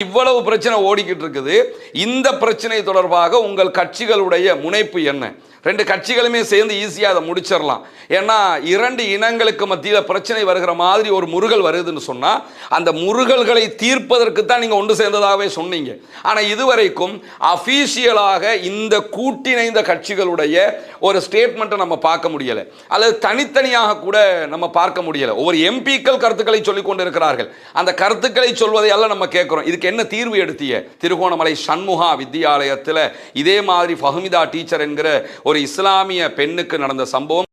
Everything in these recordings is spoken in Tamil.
இவ்வளவு பிரச்சனை ஓடிக்கிட்டு இருக்குது. இந்த பிரச்சனை தொடர்பாக உங்கள் கட்சிகளுடைய முனைப்பு என்ன? ரெண்டு கட்சிகளுமே சேர்ந்து ஈஸியாக அதை முடிச்சிடலாம். ஏன்னா இரண்டு இனங்களுக்கு மத்தியில் பிரச்சனை வருகிற மாதிரி ஒரு முருகல் வருதுன்னு சொன்னால் அந்த முருகல்களை தீர்ப்பதற்கு தான் நீங்கள் ஒன்று சேர்ந்ததாகவே சொன்னீங்க. ஆனால் இதுவரைக்கும் அஃபீஷியலாக இந்த கூட்டிணைந்த கட்சிகளுடைய ஒரு ஸ்டேட்மெண்ட்டை நம்ம பார்க்க முடியலை, அல்லது தனித்தனியாக கூட நம்ம பார்க்க முடியலை. ஒவ்வொரு எம்பிக்கள் கருத்துக்களை சொல்லிக் கொண்டு இருக்கிறார்கள். அந்த கருத்துக்களை சொல்வதை எல்லாம் நம்ம கேட்குறோம். இதுக்கு என்ன தீர்வு எடுத்திய? திருகோணமலை சண்முகா வித்தியாலயத்தில் இதே மாதிரி ஃபஹ்மிதா டீச்சர் என்கிற ஒரு இஸ்லாமிய பெண்ணுக்கு நடந்த சம்பவம்.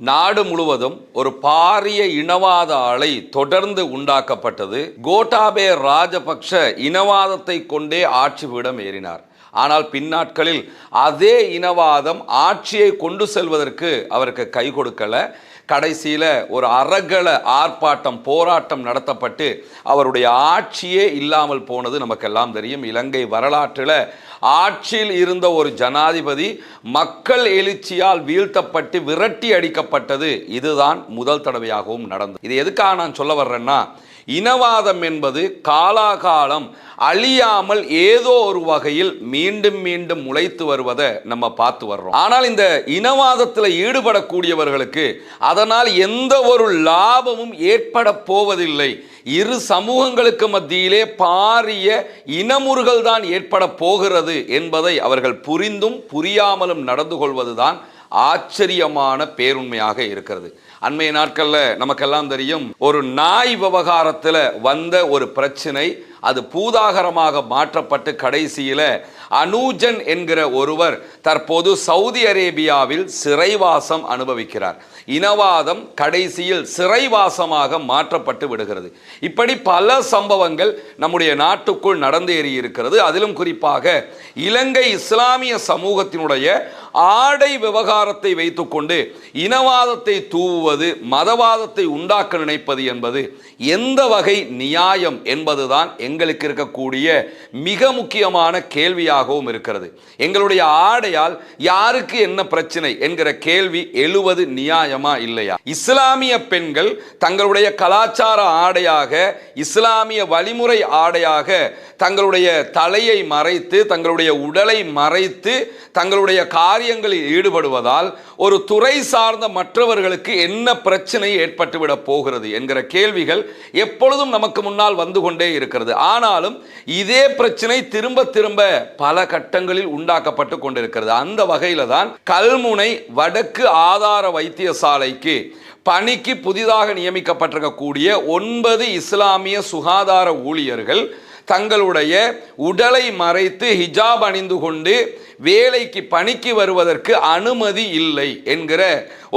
நாடு முழுவதும் ஒரு பாரிய இனவாத அலை தொடர்ந்து உண்டாக்கப்பட்டது. கோட்டாபே ராஜபக்ஷ இனவாதத்தை கொண்டே ஆட்சிபீடம் ஏறினார். ஆனால் பின்னாட்களில் அதே இனவாதம் ஆட்சியை கொண்டு செல்வதற்கு அவருக்கு கை கொடுக்கல. கடைசியில் ஒரு அரகல ஆர்ப்பாட்டம் போராட்டம் நடத்தப்பட்டு அவருடைய ஆட்சியே இல்லாமல் போனது நமக்கெல்லாம் தெரியும். இலங்கை வரலாற்றில் ஆட்சியில் இருந்த ஒரு ஜனாதிபதி மக்கள் எழுச்சியால் வீழ்த்தப்பட்டு விரட்டி அடிக்கப்பட்டது இதுதான் முதல் தடவையாகவும் நடந்தது. இது எதுக்காக நான் சொல்ல வர்றேன்னா, இனவாதம் என்பது காலாகாலம் அழியாமல் ஏதோ ஒரு வகையில் மீண்டும் மீண்டும் முளைத்து வருவதை நம்ம பார்த்து வர்றோம். ஆனால் இந்த இனவாதத்தில் ஈடுபடக்கூடியவர்களுக்கு அதனால் எந்த ஒரு லாபமும் ஏற்பட போவதில்லை. இரு சமூகங்களுக்கு மத்தியிலே பாரிய இனமுறுகல் தான் ஏற்பட போகிறது என்பதை அவர்கள் புரிந்தும் புரியாமலும் நடந்து கொள்வதுதான் ஆச்சரியமான பேருண்மையாக இருக்கிறது. அண்மைய நாட்களில் நமக்கெல்லாம் தெரியும், ஒரு நாய் விவகாரத்தில் வந்த ஒரு பிரச்சனை அது பூதாகரமாக மாற்றப்பட்டு கடைசியில் அனூஜன் என்கிற ஒருவர் தற்போது சவுதி அரேபியாவில் சிறைவாசம் அனுபவிக்கிறார். இனவாதம் கடைசியில் சிறைவாசமாக மாற்றப்பட்டு விடுகிறது. இப்படி பல சம்பவங்கள் நம்முடைய நாட்டுக்குள் நடந்தேறி இருக்கிறது. அதிலும் குறிப்பாக இலங்கை இஸ்லாமிய சமூகத்தினுடைய ஆடை விவகாரத்தை வைத்துக்கொண்டு இனவாதத்தை தூவுவது, மதவாதத்தை உண்டாக்க நினைப்பது என்பது எந்த வகை நியாயம் என்பதுதான் எங்களுக்கு இருக்கக்கூடிய மிக முக்கியமான கேள்வியாகவும் இருக்கிறது. எங்களுடைய ஆடையால் யாருக்கு என்ன பிரச்சனை என்கிற கேள்வி எழுவது நியாயமா இல்லையா? இஸ்லாமிய பெண்கள் தங்களுடைய கலாச்சார ஆடையாக, இஸ்லாமிய வழிமுறை ஆடையாக தங்களுடைய தலையை மறைத்து, தங்களுடைய உடலை மறைத்து தங்களுடைய காரியங்களில் ஈடுபடுவதால் ஒரு துறை சார்ந்த மற்றவர்களுக்கு என்ன பிரச்சனை ஏற்பட்டுவிட போகிறது என்கிற கேள்விகள் எப்பொழுதும் நமக்கு முன்னால் வந்து கொண்டே இருக்கிறது. ஆனாலும் இதே பிரச்சனை திரும்ப திரும்ப பல கட்டங்களில் உண்டாக்கப்பட்டு கொண்டிருக்கிறது. அந்த வகையில தான் கல்முனை வடக்கு ஆதார வைத்தியசாலைக்கு பணிக்கு புதிதாக நியமிக்கப்பட்டிருக்கக்கூடிய 9 இஸ்லாமிய சுகாதார ஊழியர்கள் தங்களுடைய உடலை மறைத்து ஹிஜாப் அணிந்து கொண்டு வேலைக்கு பணிக்கு வருவதற்கு அனுமதி இல்லை என்கிற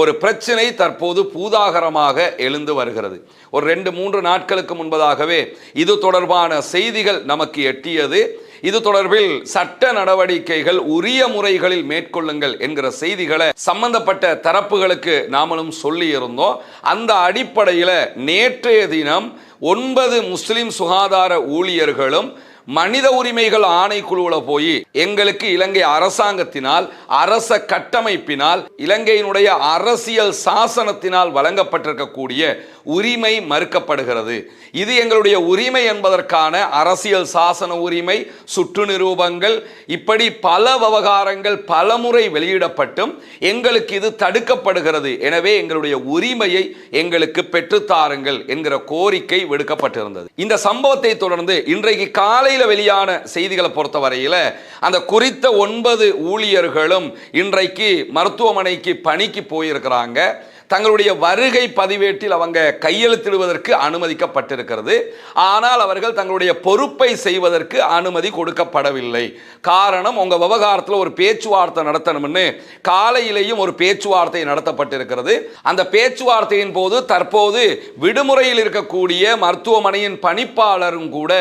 ஒரு பிரச்சனை தற்போது பூதாகரமாக எழுந்து வருகிறது. ஒரு 2-3 நாட்களுக்கு முன்பதாகவே இது தொடர்பான செய்திகள் நமக்கு எட்டியது. இது தொடர்பில் சட்ட நடவடிக்கைகள் உரிய முறைகளில் மேற்கொள்ளுங்கள் என்கிற செய்திகளை சம்பந்தப்பட்ட தரப்புகளுக்கு நாமளும் சொல்லி இருந்தோம். அந்த அடிப்படையில் நேற்றைய தினம் 9 முஸ்லிம் சுகாதார ஊழியர்களும் மனித உரிமைகள் ஆணைக்குழுவில் போய் எங்களுக்கு இலங்கை அரசாங்கத்தினால், அரச கட்டமைப்பினால், இலங்கையினுடைய அரசியல் சாசனத்தினால் வழங்கப்பட்டிருக்கக்கூடிய உரிமை மறுக்கப்படுகிறது. இது எங்களுடைய உரிமை என்பதற்கான அரசியல் சாசன உரிமை, சுற்று நிரூபங்கள், இப்படி பல விவகாரங்கள் பலமுறை வெளியிடப்பட்டும் எங்களுக்கு இது தடுக்கப்படுகிறது. எனவே எங்களுடைய உரிமையை எங்களுக்கு பெற்றுத்தாருங்கள் என்கிற கோரிக்கை விடுக்கப்பட்டிருந்தது. இந்த சம்பவத்தை தொடர்ந்து இன்றைக்கு காலையில் வெளியான செய்திகளை பொறுத்தவரையில் அந்த குறித்த 9 ஊழியர்களும் இன்றைக்கு மருத்துவமனைக்கு பணிக்கு போயிருக்கிறாங்க. தங்களுடைய வருகை பதிவேட்டில் அவங்க கையெழுத்திடுவதற்கு அனுமதிக்கப்பட்டிருக்கிறது. ஆனால் அவர்கள் தங்களுடைய பொறுப்பை செய்வதற்கு அனுமதி கொடுக்கப்படவில்லை. காரணம், உங்க விவகாரத்தில் ஒரு பேச்சுவார்த்தை நடத்தணும்னு காலையிலேயும் ஒரு பேச்சுவார்த்தை நடத்தப்பட்டிருக்கிறது. அந்த பேச்சுவார்த்தையின் போது தற்போது விடுமுறையில் இருக்கக்கூடிய மருத்துவமனையின் பணிப்பாளரும் கூட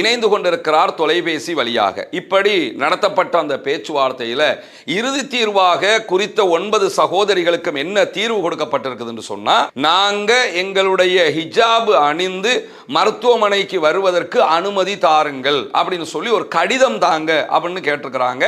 இணைந்து கொண்டிருக்கிறார் தொலைபேசி வழியாக. இப்படி நடத்தப்பட்ட அந்த பேச்சுவார்த்தையில் இறுதி தீர்வாக குறித்த 9 சகோதரிகளுக்கும் என்ன தீர்வு கொடுக்க என்று சொன்னா, நாங்க எங்களுடைய ஹிஜாப் அணிந்து மருத்துவமனைக்கு வருவதற்கு அனுமதி தாருங்கள் அப்படின்னு சொல்லி ஒரு கடிதம் தாங்க அப்படின்னு கேட்டிருக்கிறாங்க.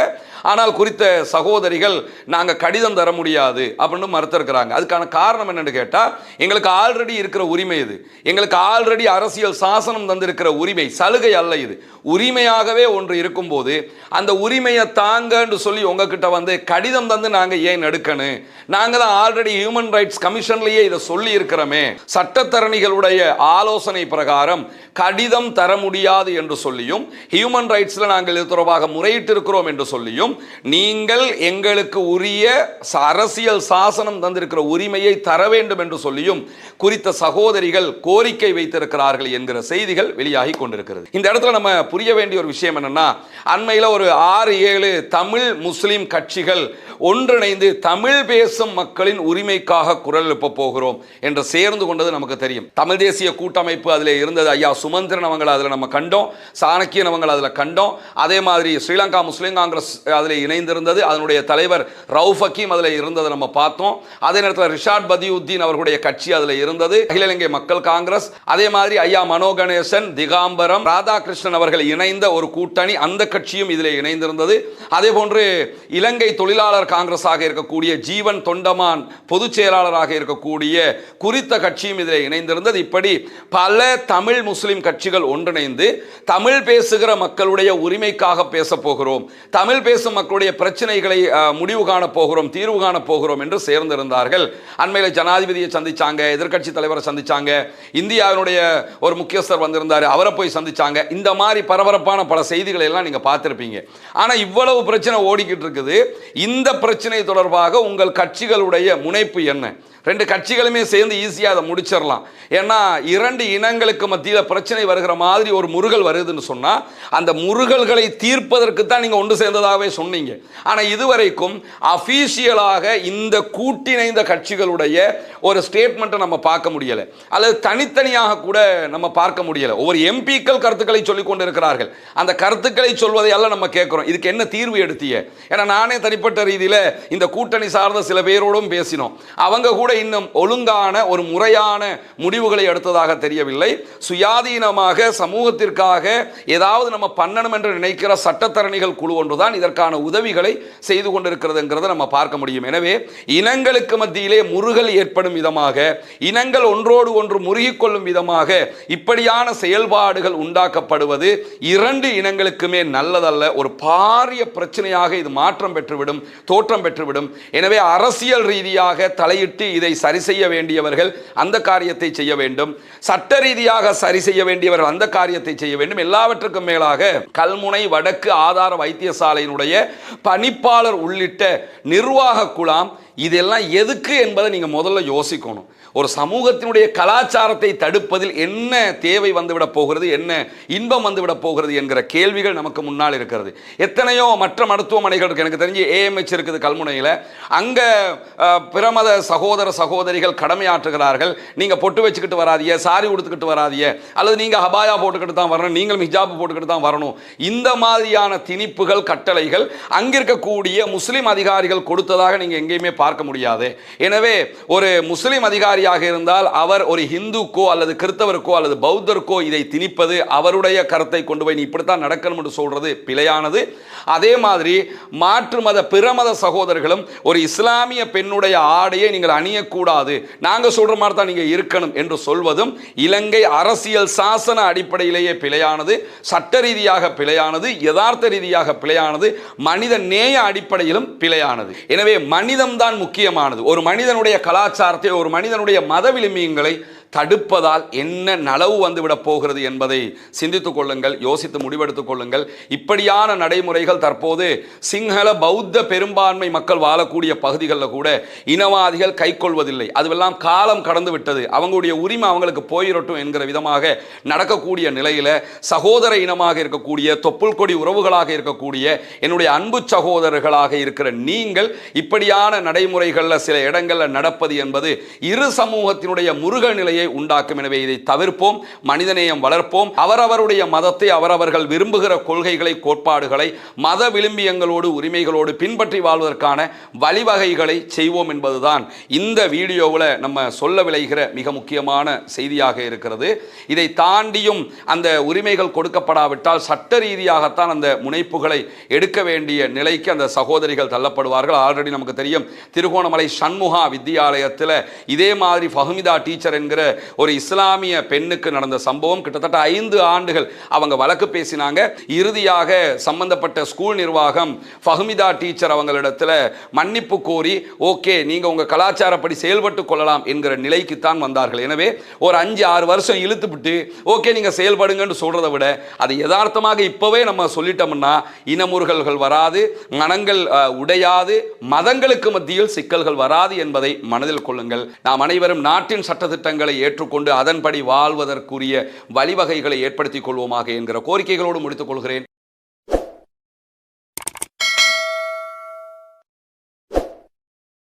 ஆனால் குறித்த சகோதரிகள் நாங்கள் கடிதம் தர முடியாது அப்படின்னு மறுத்திருக்கிறாங்க. அதுக்கான காரணம் என்னன்னு கேட்டால், எங்களுக்கு ஆல்ரெடி இருக்கிற உரிமை இது, எங்களுக்கு ஆல்ரெடி அரசியல் சாசனம் தந்திருக்கிற உரிமை, சலுகை அல்ல இது, உரிமையாகவே ஒன்று இருக்கும்போது அந்த உரிமையை தாங்கன்னு சொல்லி உங்ககிட்ட வந்து கடிதம் தந்து நாங்கள் ஏன் எடுக்கணும்? நாங்கள் தான் ஆல்ரெடி ஹியூமன் ரைட்ஸ் கமிஷன்லேயே இதை சொல்லி இருக்கிறோமே. சட்டத்தரணிகளுடைய ஆலோசனை பிரகாரம் கடிதம் தர முடியாது என்று சொல்லியும், ஹியூமன் ரைட்ஸ்ல நாங்கள் இது தொடர்பாக முறையிட்டு இருக்கிறோம் என்று சொல்லியும், நீங்கள் எங்களுக்கு உரிய அரசியல் சாசனம் தந்திருக்கிற உரிமையை தர வேண்டும் என்று சொல்லியும் குறித்த சகோதரிகள் கோரிக்கை வைத்திருக்கிறார்கள் என்கிற செய்திகள் வெளியாகி கொண்டிருக்கிறது. இந்த இடத்துல நம்ம புரிய வேண்டிய ஒரு விஷயம் என்னன்னா, அண்மையில் ஒரு 6-7 தமிழ் முஸ்லிம் கட்சிகள் ஒன்றிணைந்து தமிழ் பேசும் மக்களின் உரிமைக்காக குரல் எழுப்ப போகிறோம் என்று சேர்ந்து கொண்டது நமக்கு தெரியும். தமிழ் தேசிய கூட்டமைப்பு அதில் இருந்தது. ஐயா சுமந்திரன் அவங்களை அதில் நம்ம கண்டோம், சாணக்கியன் அவங்களை அதில் கண்டோம். அதே மாதிரி ஸ்ரீலங்கா முஸ்லிம் காங்கிரஸ் அதில் இணைந்திருந்தது, அதனுடைய தலைவர் ரவுஃப் ஹக்கீம் அதில் இருந்ததை நம்ம பார்த்தோம். அதே நேரத்தில் ரிஷாட் பதியுத்தீன் அவர்களுடைய கட்சி அதில் இருந்தது, அகில இலங்கை மக்கள் காங்கிரஸ். அதே மாதிரி ஐயா மனோ கணேசன், திகாம்பரம், ராதாகிருஷ்ணன் அவர்கள் இணைந்த ஒரு கூட்டணி, அந்த கட்சியும் இதில் இணைந்திருந்தது. அதே போன்று இலங்கை தொழிலாளர் காங்கிரஸாக இருக்கக்கூடிய ஜீவன் தொண்டமான் பொதுச் செயலாளராக இருக்கக்கூடிய குறித்த கட்சியும் இதில் இணைந்திருந்தது. இப்படி பல தமிழ் முஸ்லிம் கட்சிகள் ஒன்றிணைந்து தமிழ் பேசுகிற மக்களுடைய உரிமைக்காக பேச போகிறோம், தமிழ் பேசும் மக்களுடைய பிரச்சனைகளை முடிவு காண போகிறோம், தீர்வு காண போகிறோம் என்று சேர்ந்திருந்தார்கள். அண்மையில் ஜனாதிபதியை சந்திச்சாங்க, எதிர்க்கட்சி தலைவரை சந்திச்சாங்க, இந்தியாவினுடைய ஒரு முக்கியஸ்தர் வந்திருந்தார், அவரை போய் சந்திச்சாங்க. இந்த மாதிரி பரபரப்பான பல செய்திகளை எல்லாம் நீங்க பார்த்திருப்பீங்க. ஆனா இவ்வளவு பிரச்சனை ஓடிக்கிட்டு இருக்குது. இந்த பிரச்சனை தொடர்பாக உங்கள் கட்சிகளுடைய முனைப்பு என்ன? 2 கட்சிகளுமே சேர்ந்து ஈஸியாக அதை முடிச்சிடலாம். ஏன்னா 2 இனங்களுக்கு மத்தியில் பிரச்சனை வருகிற மாதிரி ஒரு முருகல் வருதுன்னு சொன்னால், அந்த முருகல்களை தீர்ப்பதற்கு தான் நீங்கள் ஒன்று சேர்ந்ததாகவே சொன்னீங்க. ஆனால் இதுவரைக்கும் அஃபீஷியலாக இந்த கூட்டிணைந்த கட்சிகளுடைய ஒரு ஸ்டேட்மெண்ட்டை நம்ம பார்க்க முடியலை, அல்லது தனித்தனியாக கூட நம்ம பார்க்க முடியலை. ஒவ்வொரு எம்பிக்கள் கருத்துக்களை சொல்லிக் கொண்டு இருக்கிறார்கள். அந்த கருத்துக்களை சொல்வதையெல்லாம் நம்ம கேட்குறோம், இதுக்கு என்ன தீர்வு எடுத்தீங்க? ஏன்னா நானே தனிப்பட்ட ரீதியில் இந்த கூட்டணி சார்ந்த சில பேரோடும் பேசினோம். அவங்க கூட இன்னும் ஒழுங்கான ஒரு முறையான முடிவுகளை எடுத்ததாக தெரியவில்லை. சுயாதீனமாக சமூகத்திற்காக ஏதாவது நம்ம பண்ணணும் என்று நினைக்கிற சட்டத்தரணிகள் குழு ஒன்றுதான் இதற்கான உதவிகளை செய்து கொண்டிருக்கிறதுங்கிறத நம்ம பார்க்க முடியும். எனவே இனங்களுக்கு மத்தியிலே முருகல் ஏற்படும் விதமாக, இனங்கள் ஒன்றோடு ஒன்று முருகிக்கொள்ளும் விதமாக இப்படியான செயல்பாடுகள் உண்டாக்கப்படுவது 2 இனங்களுக்குமே நல்லதல்ல. ஒரு பாரிய பிரச்சனையாக இது மாற்றம் பெற்றுவிடும், தோற்றம் பெற்றுவிடும். எனவே அரசியல் ரீதியாக தலையிட்டு இதை சரி செய்ய வேண்டியவர்கள் அந்த காரியத்தை செய்ய வேண்டும், சட்ட ரீதியாக சரி செய்ய வேண்டியவர்கள் அந்த காரியத்தை செய்ய வேண்டும். எல்லாவற்றுக்கும் மேலாக கல்முனை வடக்கு ஆதார வைத்தியசாலையினுடைய பணிப்பாளர் உள்ளிட்ட நிர்வாக குழாம் இதெல்லாம் எதுக்கு என்பதை நீங்க முதல்ல யோசிக்கணும். ஒரு சமூகத்தினுடைய கலாச்சாரத்தை தடுப்பதில் என்ன தேவை வந்துவிட போகிறது, என்ன இன்பம் வந்துவிட போகிறது என்கிற கேள்விகள் நமக்கு முன்னால் இருக்கிறது. எத்தனையோ மற்ற மருத்துவமனைகள் இருக்கு. எனக்கு தெரிஞ்சு ஏஎம்ஹெச் இருக்குது கல்முனையில். அங்கே பிரமத சகோதர சகோதரிகள் கடமையாற்றுகிறார்கள். நீங்கள் பொட்டு வச்சுக்கிட்டு வராதிய, சாரி உடுத்துக்கிட்டு வராதிய, அல்லது நீங்கள் ஹபாயா போட்டுக்கிட்டு தான் வரணும், நீங்கள் ஹிஜாப் போட்டுக்கிட்டு தான் வரணும். இந்த மாதிரியான திணிப்புகள், கட்டளைகள் அங்கிருக்கக்கூடிய முஸ்லிம் அதிகாரிகள் கொடுத்ததாக நீங்கள் எங்கேயுமே பார்க்க முடியாது. எனவே ஒரு முஸ்லிம் அதிகாரி இருந்தால் அவர் ஒரு இந்துக்கோ அல்லது கிறிஸ்தவருக்கோ அல்லது பௌத்தருக்கோ இதை திணிப்பது, அவருடைய கருத்தை கொண்டு போய் நீ இப்படித்தான் நடக்கணும் என்று சொல்றது பிழையானது. அதே மாதிரி மாற்று மத பிறமத சகோதரர்களும் ஒரு இஸ்லாமிய பெண்ணுடைய ஆடையை நீங்கள் அணியக்கூடாது, நாங்க சொல்ற மாதிரி தான் நீங்க இருக்கணும் என்று சொல்வதும் இலங்கை அரசியல் சாசன அடிப்படையிலேயே பிழையானது, சட்ட ரீதியாக பிழையானது, யதார்த்த ரீதியாக பிழையானது, மனித நேய அடிப்படையிலும் பிழையானது. எனவே மனிதம் தான் முக்கியமானது. ஒரு மனிதனுடைய கலாச்சாரத்தை, ஒரு மனிதனுடைய மத விழுமியங்களை தடுப்பதால் என்ன நலவு வந்துவிட போகிறது என்பதை சிந்தித்துக் கொள்ளுங்கள், யோசித்து முடிவெடுத்துக் கொள்ளுங்கள். இப்படியான நடைமுறைகள் தற்போது சிங்கள பௌத்த பெரும்பான்மை மக்கள் வாழக்கூடிய பகுதிகளில் கூட இனவாதிகள் கைக்கொள்வதில்லை. அதுவெல்லாம் காலம் கடந்து விட்டது, அவங்களுடைய உரிமை அவங்களுக்கு போயிரட்டும் என்கிற விதமாக நடக்கக்கூடிய நிலையில சகோதர இனமாக இருக்கக்கூடிய, தொப்புள் கொடி உறவுகளாக இருக்கக்கூடிய என்னுடைய அன்பு சகோதரர்களாக இருக்கிற நீங்கள் இப்படியான நடைமுறைகளில் சில இடங்களில் நடப்பது என்பது இரு சமூகத்தினுடைய முருக நிலையை பிரச்சனையை உண்டாக்கும். எனவே இதை தவிர்ப்போம், மனிதநேயம் வளர்ப்போம், அவரவருடைய மதத்தை அவரவர்கள் விரும்புகிற கொள்கைகளை கோட்பாடுகளை மத விழுமியங்களோடு உரிமைகளோடு பின்பற்றி வாழ்வதற்கான வழிவகைகளை செய்வோம் என்பதுதான் இந்த வீடியோவில் நம்ம சொல்ல விளைகிற மிக முக்கியமான செய்தியாக இருக்கிறது. இதை தாண்டியும் அந்த உரிமைகள் கொடுக்கப்படாவிட்டால் சட்ட ரீதியாகத்தான் அந்த முனைப்புகளை எடுக்க வேண்டிய நிலைக்கு அந்த சகோதரிகள் தள்ளப்படுவார்கள். ஆல்ரெடி நமக்கு தெரியும், திருகோணமலை சண்முகா வித்தியாலயத்தில் இதே மாதிரி ஃபஹ்மிதா டீச்சர் என்கிற ஒரு இஸ்லாமிய பெண்ணுக்கு நடந்த சம்பவம். கிட்டத்தட்ட 5 ஆண்டுகள் அவங்க வழக்கு பேசினாங்க. இறுதியாக சம்பந்தப்பட்ட ஸ்கூல் நிர்வாகம் ஃபஹ்மிதா டீச்சர் அவங்களிடத்தில் மன்னிப்பு கோரி ஓகே நீங்க உங்க கலாச்சாரப்படி செயல்பட்டு கொள்ளலாம் என்கிற நிலைக்குத்தான் வந்தார்கள். எனவே ஒரு 5-6 வருஷம் இழுத்துவிட்டு ஓகே நீங்க செயல்படுங்கன்னு சொல்றதை விட அதை யதார்த்தமாக இப்பவே நம்ம சொல்லிட்டோம்னா இனமுறுகல்கள் வராது, மனங்கள் உடையாது, மதங்களுக்கு மத்தியில் சிக்கல்கள் வராது என்பதை மனதில் கொள்ளுங்கள். நாம் அனைவரும் நாட்டின் சட்டத்திட்டங்களை ஏற்றுக்கொண்டு அதன்படி வாழ்வதற்குரிய வழிவகைகளை ஏற்படுத்திக் கொள்வோமாக என்கிற கோரிக்கைகளோடு முடித்துக் கொள்கிறேன்.